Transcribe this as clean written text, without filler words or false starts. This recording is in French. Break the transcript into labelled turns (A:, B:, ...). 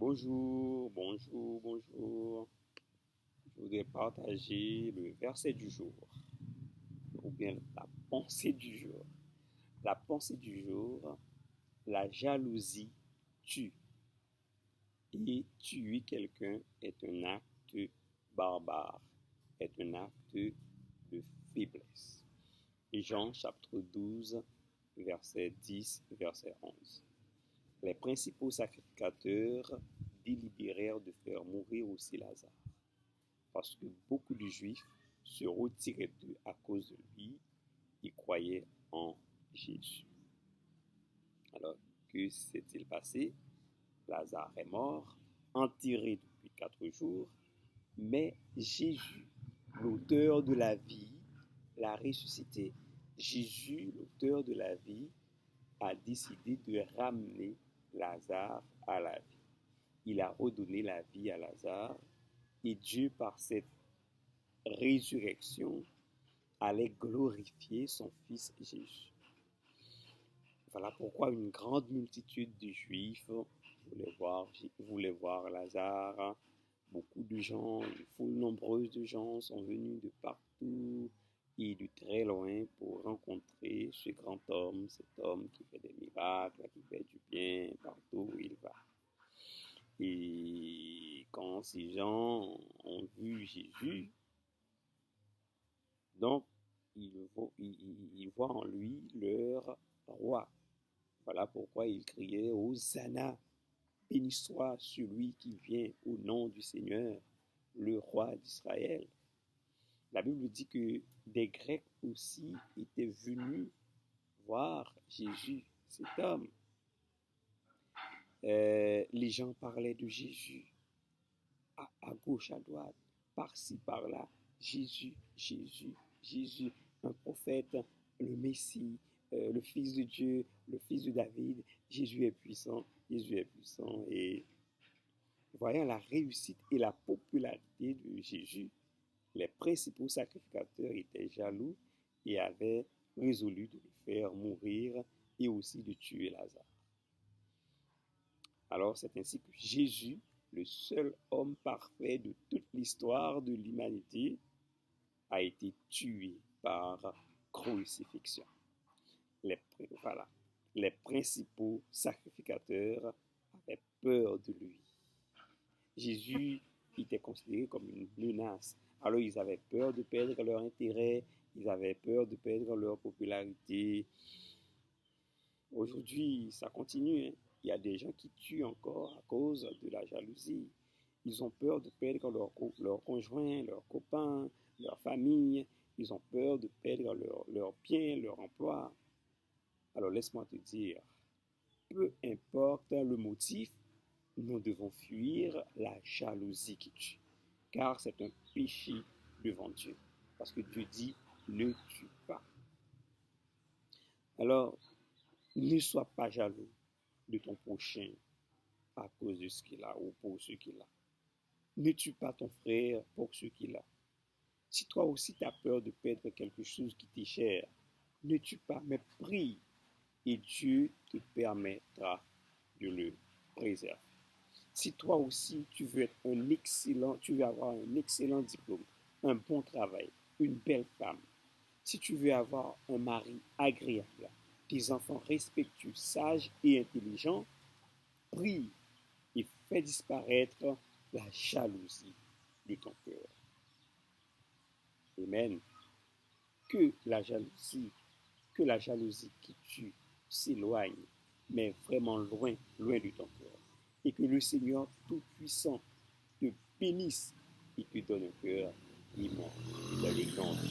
A: Bonjour, bonjour, bonjour. Je voudrais partager le verset du jour, ou bien la pensée du jour. La pensée du jour, la jalousie tue. Et tuer quelqu'un est un acte barbare, est un acte de faiblesse. Jean chapitre 12, verset 10, verset 11. Les principaux sacrificateurs délibérèrent de faire mourir aussi Lazare, parce que beaucoup de Juifs se retiraient d'eux à cause de lui et croyaient en Jésus. Alors, que s'est-il passé? Lazare est mort, enterré depuis 4 jours, mais Jésus, l'auteur de la vie, l'a ressuscité. Jésus, l'auteur de la vie, a décidé de ramener Lazare à la vie. Il a redonné la vie à Lazare et Dieu, par cette résurrection, allait glorifier son Fils Jésus. Voilà pourquoi une grande multitude de Juifs voulait voir Lazare. Beaucoup de gens, une foule nombreuse de gens sont venus de partout et de très loin pour rencontrer ce grand homme, cet homme qui fait des miracles, qui fait du bien partout où il va. Et quand ces gens ont vu Jésus, donc ils voient en lui leur roi. Voilà pourquoi ils criaient Hosanna, béni soit celui qui vient au nom du Seigneur, le roi d'Israël. La Bible dit que des Grecs aussi étaient venus voir Jésus, cet homme. Les gens parlaient de Jésus à gauche, à droite, par-ci, par-là. Jésus, Jésus, Jésus, un prophète, le Messie, le Fils de Dieu, le Fils de David. Jésus est puissant, Jésus est puissant. Et voyant la réussite et la popularité de Jésus, les principaux sacrificateurs étaient jaloux et avaient résolu de le faire mourir et aussi de tuer Lazare. Alors c'est ainsi que Jésus, le seul homme parfait de toute l'histoire de l'humanité, a été tué par crucifixion. Voilà. Les principaux sacrificateurs avaient peur de lui. Jésus était considéré comme une menace. Alors ils avaient peur de perdre leur intérêt, ils avaient peur de perdre leur popularité. Aujourd'hui, ça continue, hein. Il y a des gens qui tuent encore à cause de la jalousie. Ils ont peur de perdre leur conjoint, leurs copains, leur famille. Ils ont peur de perdre leur bien, leur emploi. Alors laisse-moi te dire, peu importe le motif, nous devons fuir la jalousie qui tue, car c'est un péché devant Dieu. Parce que Dieu dit, ne tue pas. Alors, ne sois pas jaloux de ton prochain à cause de ce qu'il a ou pour ce qu'il a. Ne tue pas ton frère pour ce qu'il a. Si toi aussi tu as peur de perdre quelque chose qui t'est cher, ne tue pas, mais prie et Dieu te permettra de le préserver. Si toi aussi tu veux avoir un excellent diplôme, un bon travail, une belle femme, si tu veux avoir un mari agréable, des enfants respectueux, sages et intelligents, prie et fais disparaître la jalousie de ton cœur. Amen. Que la jalousie qui tue s'éloigne, mais vraiment loin, loin de ton cœur. Et que le Seigneur Tout-Puissant te bénisse et te donne un cœur aimant dans le nom de